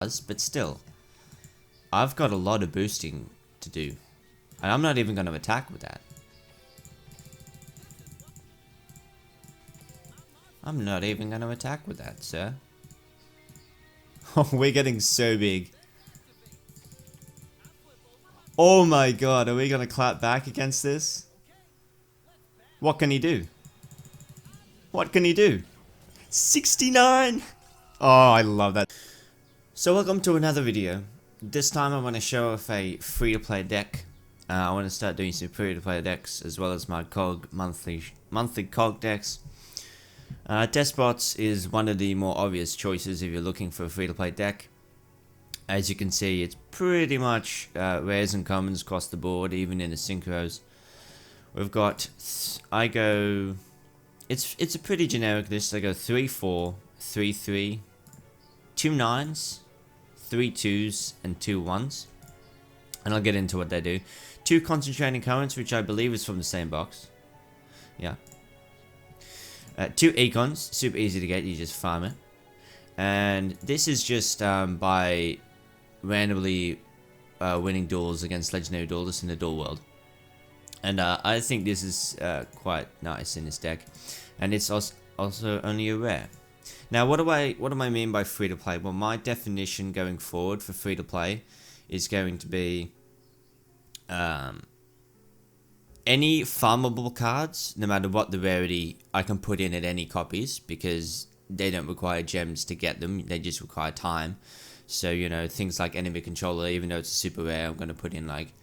but still, I've got a lot of boosting to do, and I'm not even going to attack with that. I'm not even going to attack with that, sir. Oh, we're getting so big. Oh my god, are we going to clap back against this? What can he do? What can he do? 69! Oh, I love that. So welcome to another video. This time I want to show off a free-to-play deck. I want to start doing some free-to-play decks as well as my COG monthly COG decks. Deskbots is one of the more obvious choices if you're looking for a free-to-play deck. As you can see, it's pretty much rares and commons across the board, even in the synchros. We've got, it's a pretty generic list. I go 3-4, 3-3, 2 9s, 3 2s, and 2 1s. And I'll get into what they do. 2 concentrating currents, which I believe is from the same box. Yeah. 2 econs, super easy to get, you just farm it. And this is just by randomly winning duels against legendary duelists in the duel world. And I think this is quite nice in this deck, and it's also only a rare. Now, what do I mean by free to play? Well, my definition going forward for free to play is going to be any farmable cards, no matter what the rarity, I can put in at any copies because they don't require gems to get them; they just require time. So you know, things like enemy controller, even though it's a super rare, I'm going to put in like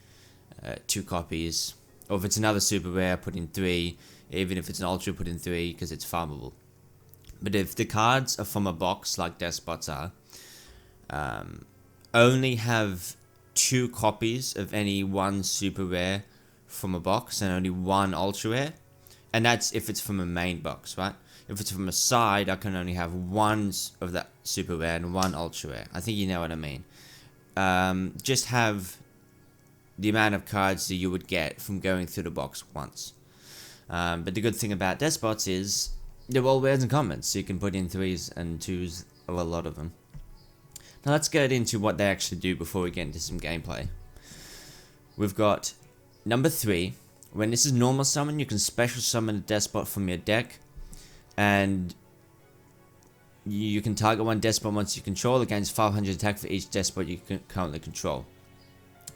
2 copies. Or if it's another super rare, put in 3. Even if it's an ultra, put in 3 because it's farmable. But if the cards are from a box like Deskbots are, only have 2 copies of any one super rare from a box and only 1 ultra rare. And that's if it's from a main box, right? If it's from a side, I can only have 1 of that super rare and 1 ultra rare. I think you know what I mean. Just have the amount of cards that you would get from going through the box once. But the good thing about Deskbots is they're all rares and commons, so you can put in 3s and 2s of a lot of them. Now let's get into what they actually do before we get into some gameplay. We've got number 3. When this is normal summon, you can special summon a Deskbot from your deck, and you can target one Deskbot once you control against 500 attack for each Deskbot you currently control.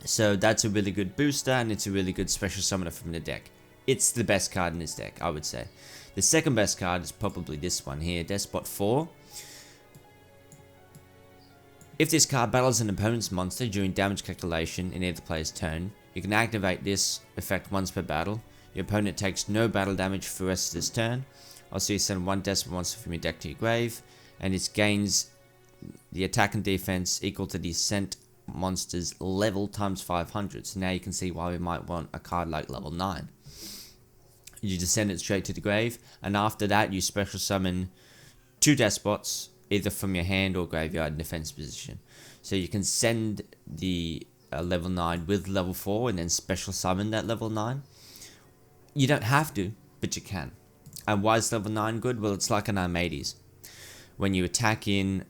So that's a really good booster, and it's a really good special summoner from the deck. It's the best card in this deck, I would say. The second best card is probably this one here, Deskbot 4. If this card battles an opponent's monster during damage calculation in either player's turn, you can activate this effect once per battle. Your opponent takes no battle damage for the rest of this turn. Also, you send 1 Deskbot monster from your deck to your grave, and it gains the attack and defense equal to the sent monster's level times 500. So now you can see why we might want a card like level 9. You just send it straight to the grave, and after that you special summon 2 Deskbots either from your hand or graveyard in defense position. So you can send the level 9 with level 4 and then special summon that level 9. You don't have to, but you can. And why is level 9 good? Well, it's like an Armades. When you attack in,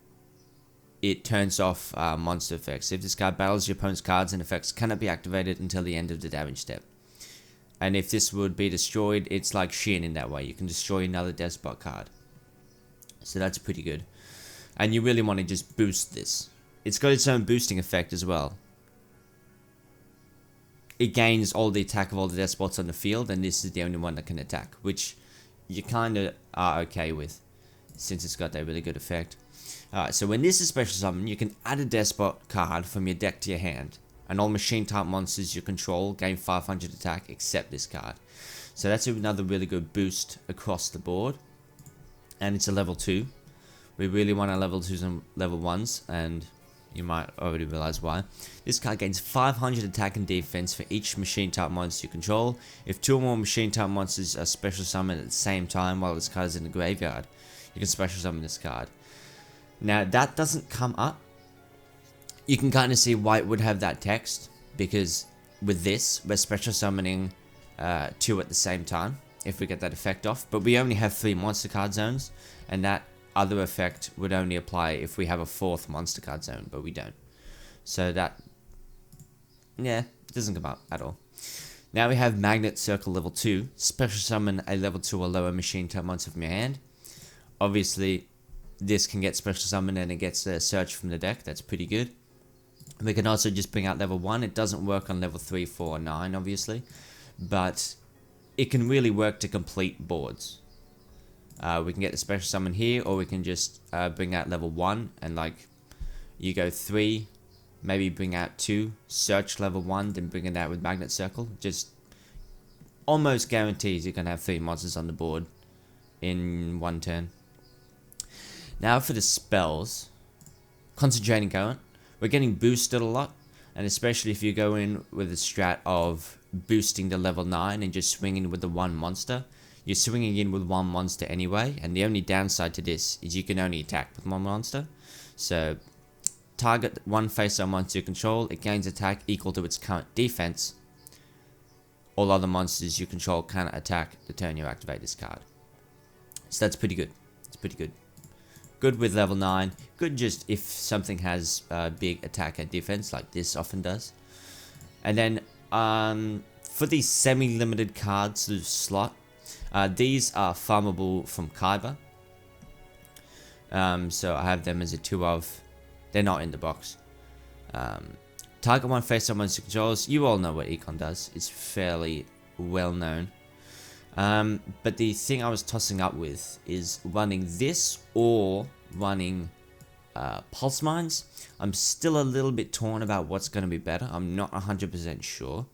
it turns off monster effects. If this card battles your opponent's cards and effects cannot be activated until the end of the damage step. And if this would be destroyed, it's like Shin in that way. You can destroy another Deskbot card. So that's pretty good. And you really want to just boost this. It's got its own boosting effect as well. It gains all the attack of all the Deskbots on the field, and this is the only one that can attack, which you kind of are okay with, since it's got that really good effect. Alright, so when this is special summon, you can add a Deskbot card from your deck to your hand, and all machine type monsters you control gain 500 attack except this card. So that's another really good boost across the board, and it's a level 2. We really want our level 2s and level 1s, and you might already realize why. This card gains 500 attack and defense for each machine type monster you control. If 2 or more machine type monsters are special summoned at the same time while this card is in the graveyard, you can special summon this card. Now that doesn't come up. You can kind of see why it would have that text, because with this we're special summoning 2 at the same time if we get that effect off, but we only have 3 monster card zones, and that other effect would only apply if we have a 4th monster card zone, but we don't. So that, yeah, it doesn't come up at all. Now we have Magnet Circle level 2. Special summon a level 2 or lower machine to monster from your hand. Obviously, this can get special summon and it gets a search from the deck. That's pretty good. We can also just bring out level 1. It doesn't work on level 3, 4, or 9, obviously. But it can really work to complete boards. We can get the special summon here, or we can just bring out level 1 and like you go 3, maybe bring out 2, search level 1, then bring it out with Magnet Circle. Just almost guarantees you're going to have 3 monsters on the board in 1 turn. Now for the spells. Concentrating Current. We're getting boosted a lot, and especially if you go in with a strat of boosting the level 9 and just swinging with the 1 monster. You're swinging in with 1 monster anyway, and the only downside to this is you can only attack with 1 monster. So, target 1 face-up monster you control, it gains attack equal to its current defense. All other monsters you control cannot attack the turn you activate this card. So that's pretty good. It's pretty good. Good with level 9. Good just if something has big attack and defense, like this often does. And then, for these semi-limited cards to slot, these are farmable from Kaiba. So I have them as a 2 of. They're not in the box. Target 1 face-up monster controls. You all know what Econ does. It's fairly well known. But the thing I was tossing up with is running this or running Pulse Mines. I'm still a little bit torn about what's going to be better. I'm not 100% sure.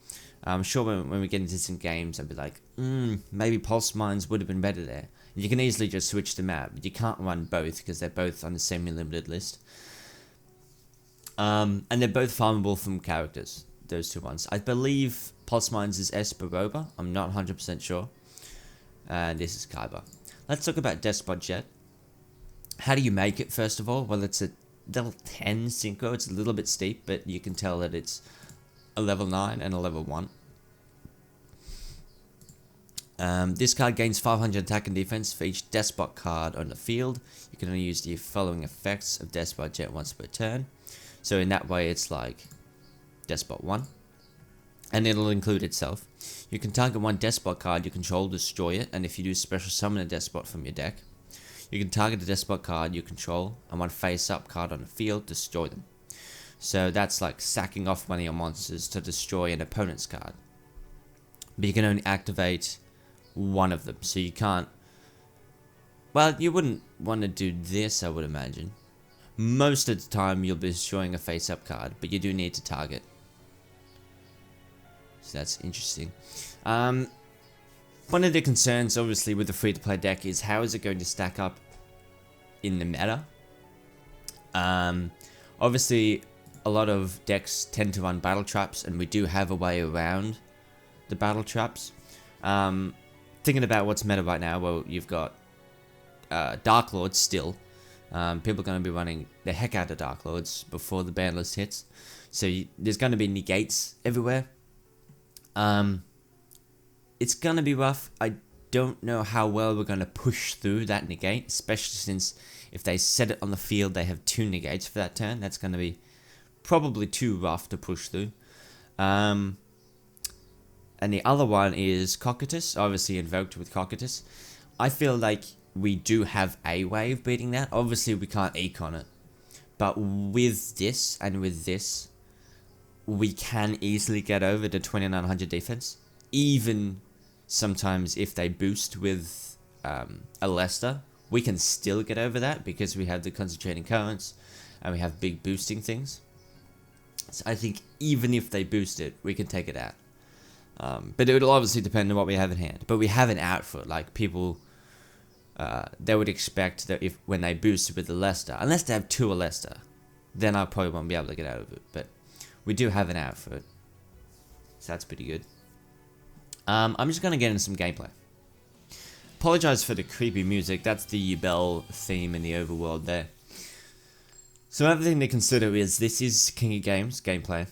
I'm sure when we get into some games, I'll be like, maybe Pulse Mines would have been better there. You can easily just switch them out, but you can't run both because they're both on the semi-limited list. And they're both farmable from characters, those 2 ones. I believe Pulse Mines is Esperoba. I'm not 100% sure. And this is Kaiba. Let's talk about Deskbots Jet. How do you make it, first of all? Well, it's a level 10 synchro. It's a little bit steep, but you can tell that it's a level 9 and a level 1. This card gains 500 attack and defense for each Deskbot card on the field. You can only use the following effects of Deskbots Jet once per turn. So in that way, it's like Deskbot 1. And it'll include itself. You can target 1 Deskbot card you control, destroy it, and if you do special summon a Deskbot from your deck. You can target a Deskbot card you control, and 1 face-up card on the field, destroy them. So that's like sacking off one of your monsters to destroy an opponent's card. But you can only activate 1 of them, so you can't... Well, you wouldn't want to do this, I would imagine. Most of the time you'll be destroying a face-up card, but you do need to target. So that's interesting. One of the concerns, obviously, with the free-to-play deck is how is it going to stack up in the meta? Obviously, a lot of decks tend to run battle traps, and we do have a way around the battle traps. Thinking about what's meta right now, well, you've got Dark Lords still. People are going to be running the heck out of Dark Lords before the ban list hits. So there's going to be negates everywhere. It's going to be rough. I don't know how well we're going to push through that negate, especially since if they set it on the field, they have 2 negates for that turn. That's going to be probably too rough to push through. And the other one is Cocytus, obviously invoked with Cocytus. I feel like we do have a way of beating that. Obviously, we can't econ it. But with this and with this, we can easily get over the 2900 defense. Even sometimes if they boost with a Lester, we can still get over that because we have the concentrating currents and we have big boosting things. So I think even if they boost it, we can take it out. But it would obviously depend on what we have in hand. But we have an outfit, like people... they would expect that if when they boost with the Lester, unless they have 2 Lester, then I probably won't be able to get out of it. But we do have an outfit, so that's pretty good. I'm just gonna get into some gameplay. Apologize for the creepy music. That's the Bell theme in the overworld there. So another thing to consider is this is King of Games gameplay.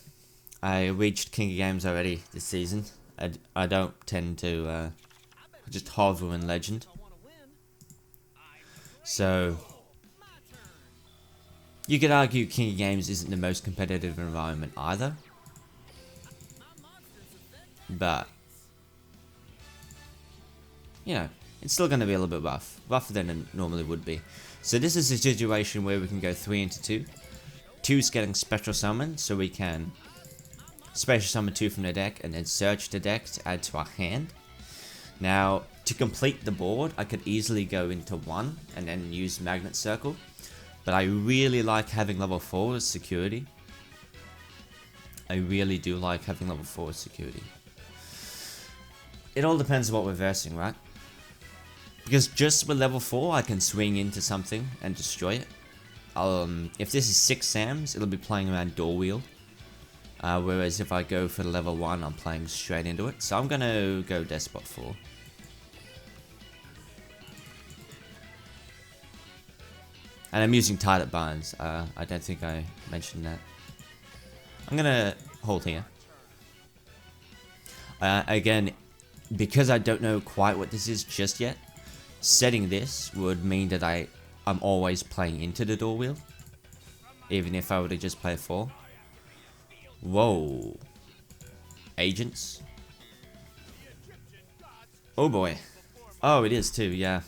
I reached King of Games already this season. I don't tend to just hover in Legend. So You could argue King of Games isn't the most competitive environment either. But, you know, it's still going to be a little bit rough. Rougher than it normally would be. So this is a situation where we can go 3 into 2. 2's getting special summon, so we can special summon 2 from the deck and then search the deck to add to our hand. Now, to complete the board, I could easily go into 1 and then use Magnet Circle. But I really like having level 4 as security. I really do like having level 4 as security. It all depends on what we're versing, right? Because just with level 4, I can swing into something and destroy it. If this is 6 Sams, it'll be playing around Duel. Whereas if I go for the level 1, I'm playing straight into it. So I'm going to go Despot 4. And I'm using Target Binds. I don't think I mentioned that. I'm going to hold here. Again, because I don't know quite what this is just yet, setting this would mean that I'm always playing into the door wheel. Even if I were to just play 4. Whoa. Agents. Oh boy. Oh, it is too, yeah.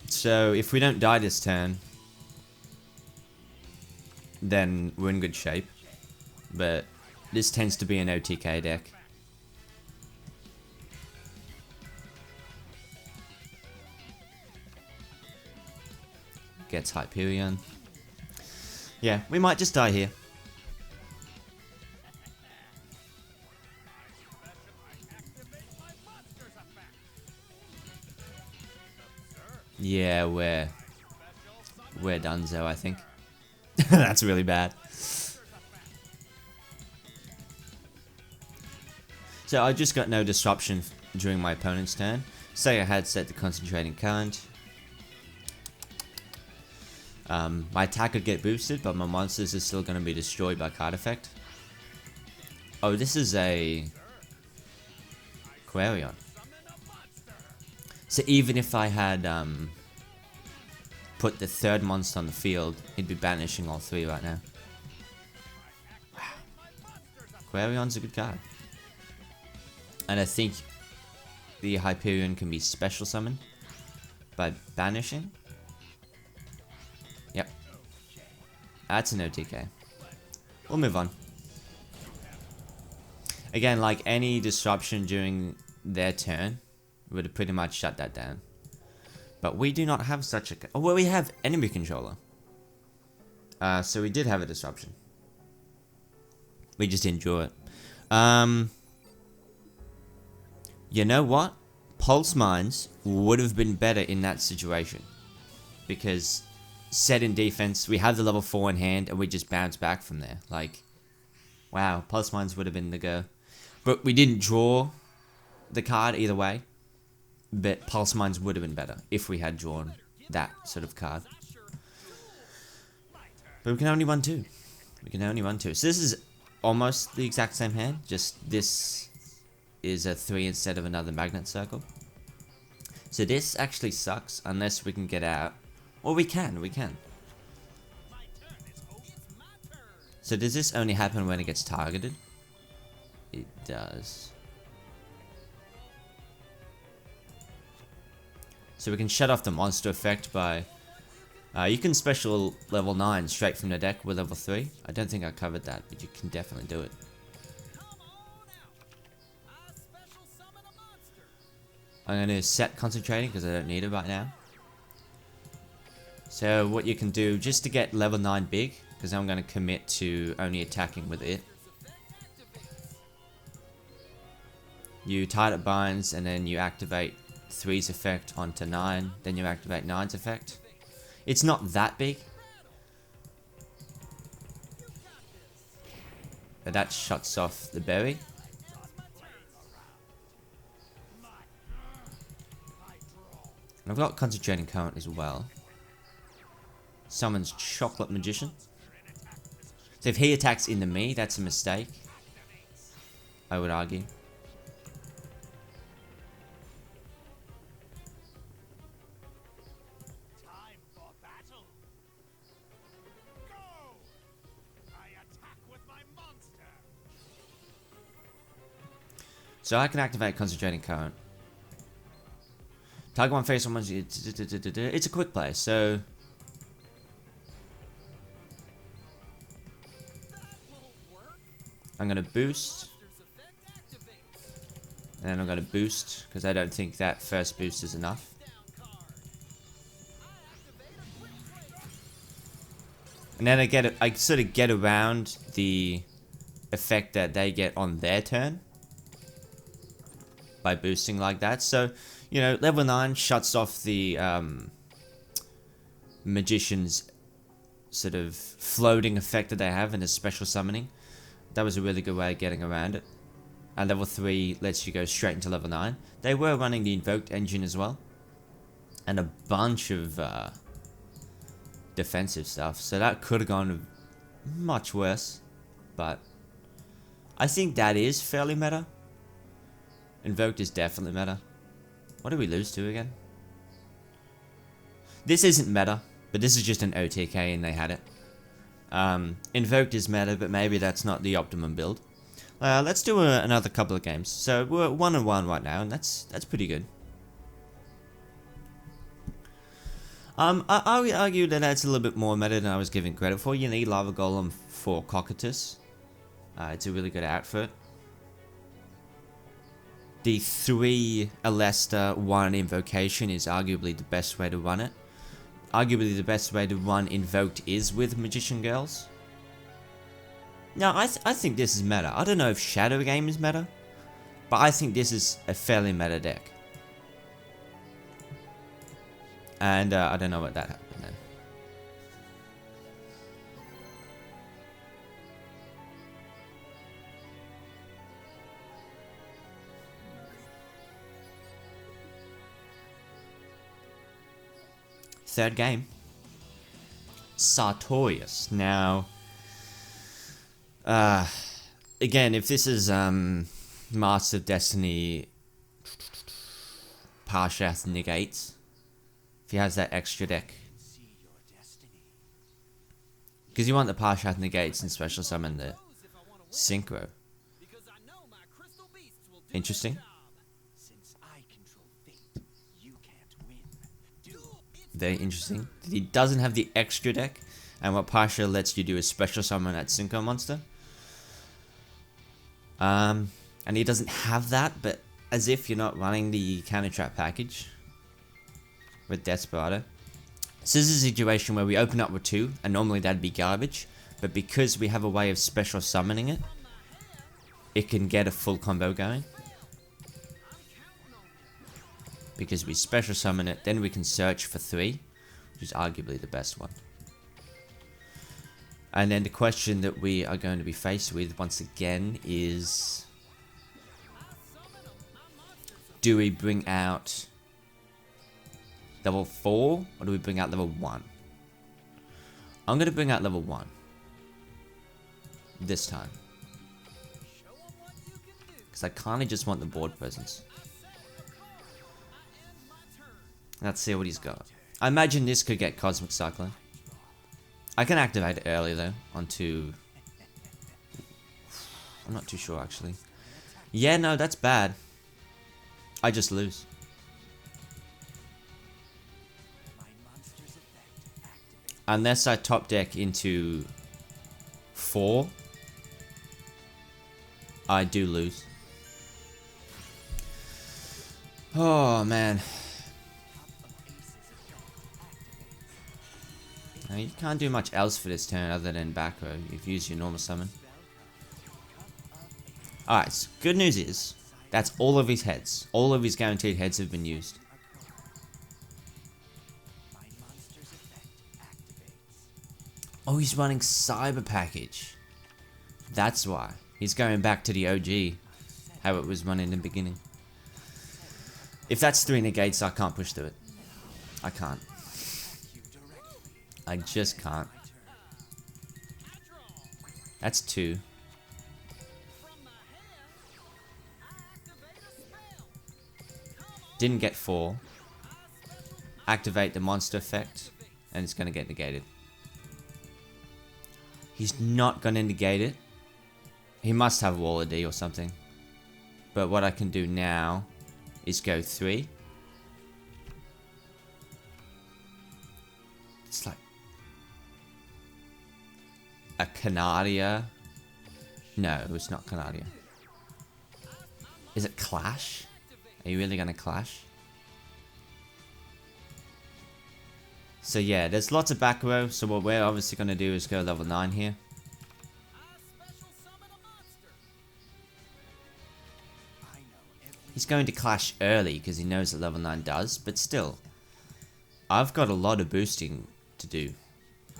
So, if we don't die this turn, then we're in good shape. But this tends to be an OTK deck. Gets Hyperion. Yeah, we might just die here. Yeah, we're donezo, I think. That's really bad. So I just got no disruption during my opponent's turn. Say I had set the concentrating current. My attack could get boosted, but my monsters are still going to be destroyed by card effect. Oh, this is a Quarion. So even if I had put the 3rd monster on the field, he'd be banishing all 3 right now. Wow. Quarion's a good card. And I think the Hyperion can be special summoned by banishing. Yep. That's an OTK. We'll move on. Again, like any disruption during their turn would have pretty much shut that down. But we do not have such a... Oh, well, we have enemy controller. So we did have a disruption. We just didn't draw it. You know what? Pulse Mines would have been better in that situation. Because set in defense, we have the level 4 in hand and we just bounce back from there. Like, wow, Pulse Mines would have been the go. But we didn't draw the card either way. But Pulse Mines would have been better if we had drawn that sort of card. But we can only run 2. We can only run 2. So this is almost the exact same hand. Just this is a 3 instead of another Magnet Circle. So this actually sucks unless we can get out. Or we can. So does this only happen when it gets targeted? It does. So we can shut off the monster effect by... you can special level 9 straight from the deck with level 3. I don't think I covered that, but you can definitely do it. I'm going to set concentrating because I don't need it right now. So what you can do, just to get level 9 big, because I'm going to commit to only attacking with it. You Target Binds and then you activate 3's effect onto 9, then you activate 9's effect. It's not that big. But that shuts off the berry. And I've got Concentrating Current as well. Summons Chocolate Magician. So if he attacks into me, that's a mistake, I would argue. So I can activate Concentrating Current. Target one face on one. It's a quick play, so I'm gonna boost. And then I'm gonna boost, because I don't think that first boost is enough. And then I sort of get around the effect that they get on their turn by boosting like that. So, you know, level 9 shuts off the Magician's sort of floating effect that they have in a special summoning. That was a really good way of getting around it. And level 3 lets you go straight into level 9. They were running the Invoked engine as well. And a bunch of defensive stuff. So that could have gone much worse. But I think that is fairly meta. Invoked is definitely meta. What did we lose to again? This isn't meta, but this is just an OTK and they had it. Invoked is meta, but maybe that's not the optimum build. Let's do another couple of games. So we're 1-1 right now, and that's pretty good. I would argue that that's a little bit more meta than I was giving credit for. You need Lava Golem for Cocytus. It's a really good outfit. The 3 Alesta 1 Invocation is arguably the best way to run it. Arguably the best way to run Invoked is with Magician Girls. Now, I think this is meta. I don't know if Shadow Game is meta, but I think this is a fairly meta deck. And I don't know what that happened then. Third game. Sartorius. Now, again, if this is Master of Destiny Parshath Negates, if he has that extra deck, because you want the Parshath Negates and special summon the Synchro. Interesting. Very interesting. He doesn't have the extra deck, and what Pasha lets you do is special summon that Synchro monster. And he doesn't have that, but as if you're not running the counter trap package with Desperado. So this is a situation where we open up with 2, and normally that'd be garbage, but because we have a way of special summoning it, it can get a full combo going. Because we special summon it, then we can search for 3, which is arguably the best one. And then the question that we are going to be faced with once again is, do we bring out level 4 or do we bring out level 1? I'm going to bring out level 1 this time, because I kind of just want the board presence. Let's see what he's got. I imagine this could get Cosmic Cyclone. I can activate it early though, onto... I'm not too sure actually. Yeah, no, that's bad. I just lose. Unless I top deck into 4, I do lose. Oh man. Now, you can't do much else for this turn other than back row. You've used your normal summon. Alright, so good news is, that's all of his heads. All of his guaranteed heads have been used. Oh, he's running Cyber Package. That's why. He's going back to the OG, how it was run in the beginning. If that's 3 negates, I can't push through it. I can't. I just can't. That's 2. Didn't get 4. Activate the monster effect, and it's going to get negated. He's not going to negate it. He must have Waller D or something. But what I can do now is go 3. It's like a Canadia. No, it's not Canadia. Is it Clash? Are you really gonna Clash? So yeah, there's lots of back row. So what we're obviously gonna do is go level 9 here. He's going to Clash early because he knows that level 9 does, but still, I've got a lot of boosting to do.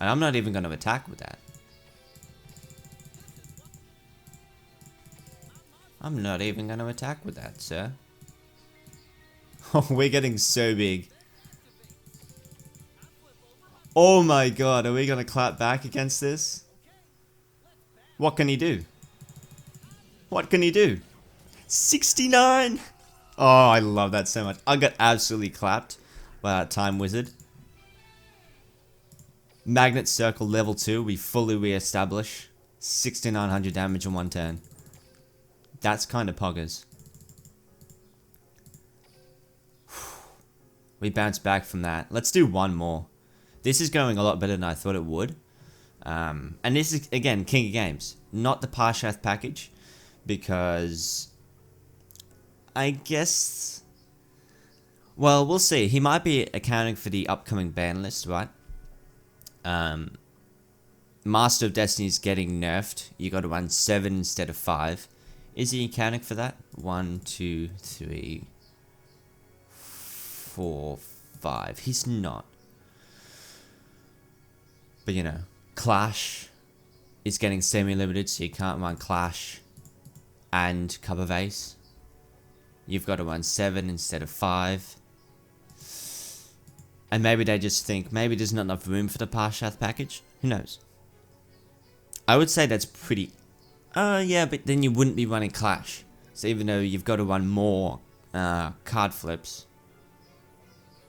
And I'm not even going to attack with that. I'm not even going to attack with that, sir. Oh, we're getting so big. Oh my god, are we going to clap back against this? What can he do? What can he do? 69! Oh, I love that so much. I got absolutely clapped by that time wizard. Magnet circle level 2, we fully re-establish. 6900 damage in 1 turn. That's kind of poggers. We bounce back from that. Let's do one more. This is going a lot better than I thought it would. And this is, again, King of Games. Not the Parshath package. Because I guess, well, we'll see. He might be accounting for the upcoming ban list, right? Master of Destiny is getting nerfed. You got to run 7 instead of 5. Is he accounting for that? 1, 2, 3, 4, 5. He's not. But you know, Clash is getting semi-limited, so you can't run Clash and Cup of Ace. You've got to run 7 instead of 5. And maybe they just think, maybe there's not enough room for the Parshath package. Who knows? I would say that's pretty... yeah, but then you wouldn't be running Clash. So even though you've got to run more card flips,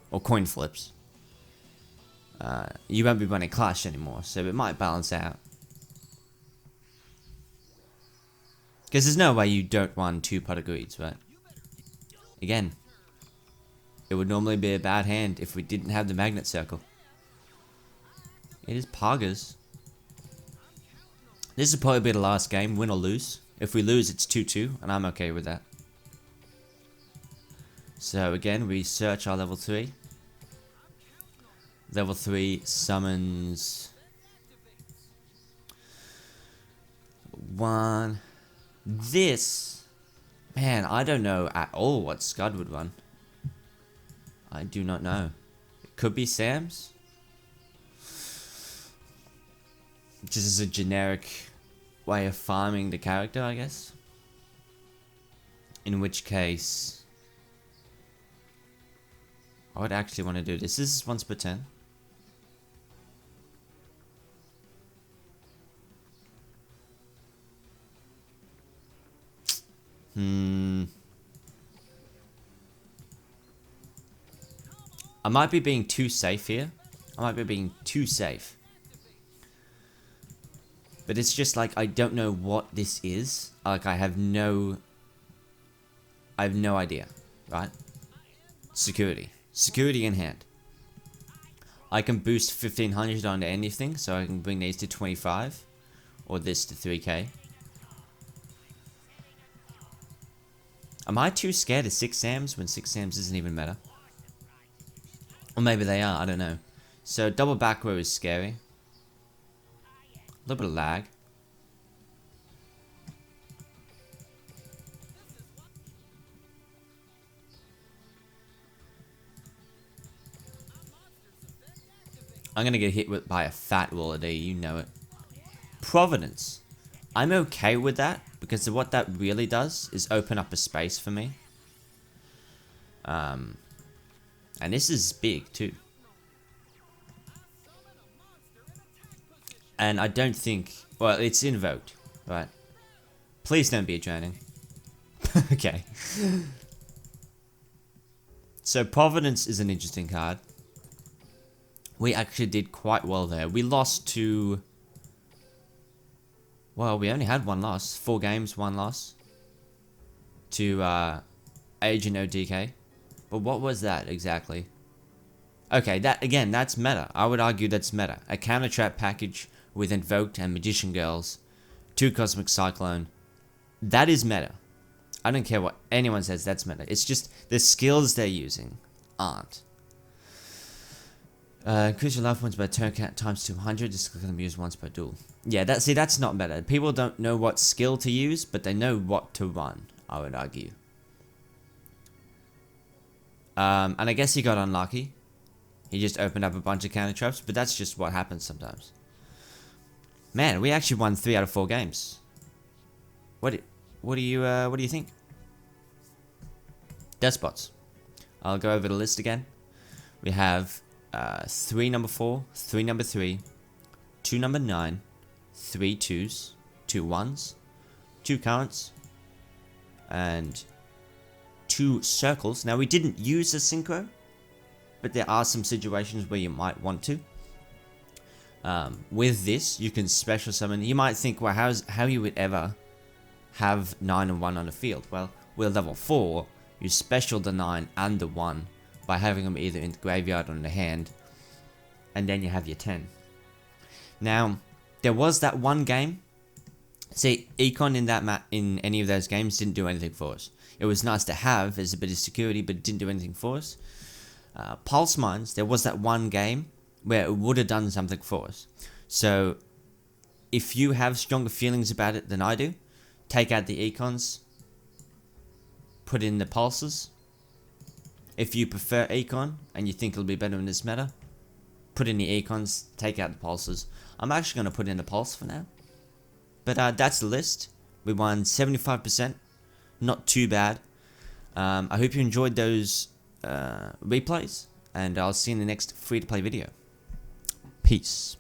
or coin flips, you won't be running Clash anymore. So it might balance out. Because there's no way you don't run 2 pot of greeds, right? Again, it would normally be a bad hand if we didn't have the magnet circle. It is poggers. This will probably be the last game, win or lose. If we lose, it's 2-2, and I'm okay with that. So again, we search our level 3. Level 3 summons... 1... This... Man, I don't know at all what Scud would run. I do not know. It could be Sam's. Just as a generic way of farming the character, I guess. In which case... I would actually want to do this. This is once per 10. I might be being too safe here. I might be being too safe. But it's just like I don't know what this is. Like I have no idea, right? Security. Security in hand. I can boost 1500 onto anything, so I can bring these to 25. Or this to 3k. Am I too scared of 6 Sams when 6 Sams isn't even meta? Or maybe they are, I don't know. So double back row is scary. A little bit of lag. I'm gonna get hit by a fat wall today, you know it. Providence. I'm okay with that, because what that really does is open up a space for me. And this is big too. And I don't think... Well, it's invoked, right? Please don't be a drowning. Okay. So Providence is an interesting card. We actually did quite well there. We lost to... Well, we only had 1 loss. 4 games, 1 loss. to Agent ODK. But what was that exactly? Okay, that again, that's meta. I would argue that's meta. A counter trap package with Invoked and Magician Girls, 2 Cosmic Cyclone. That is meta. I don't care what anyone says, that's meta. It's just the skills they're using aren't. Increase your life points by turn count times 200. Just click on them used once per duel. Yeah, that's not meta. People don't know what skill to use, but they know what to run, I would argue. And I guess he got unlucky. He just opened up a bunch of counter traps, but that's just what happens sometimes. Man, we actually won 3 out of 4 games. What do you think? Deskbots. I'll go over the list again. We have 3 number 4, 3 number 3, 2 number 9, 3 2s, 2 1s, 2 currents, and 2 circles. Now we didn't use a synchro, but there are some situations where you might want to. With this, you can special summon. You might think, well, how you would ever have 9 and 1 on the field? Well, with level 4, you special the 9 and the 1 by having them either in the graveyard or in the hand, and then you have your 10. Now, there was that one game. See, Econ in that in any of those games didn't do anything for us. It was nice to have as a bit of security, but it didn't do anything for us. Pulse Mines, there was that one game where it would have done something for us. So, if you have stronger feelings about it than I do, take out the Econs, put in the Pulses. If you prefer Econ and you think it'll be better in this meta, put in the Econs, take out the Pulses. I'm actually going to put in the Pulse for now. But that's the list. We won 75%. Not too bad. I hope you enjoyed those replays, and I'll see you in the next free-to-play video. Peace.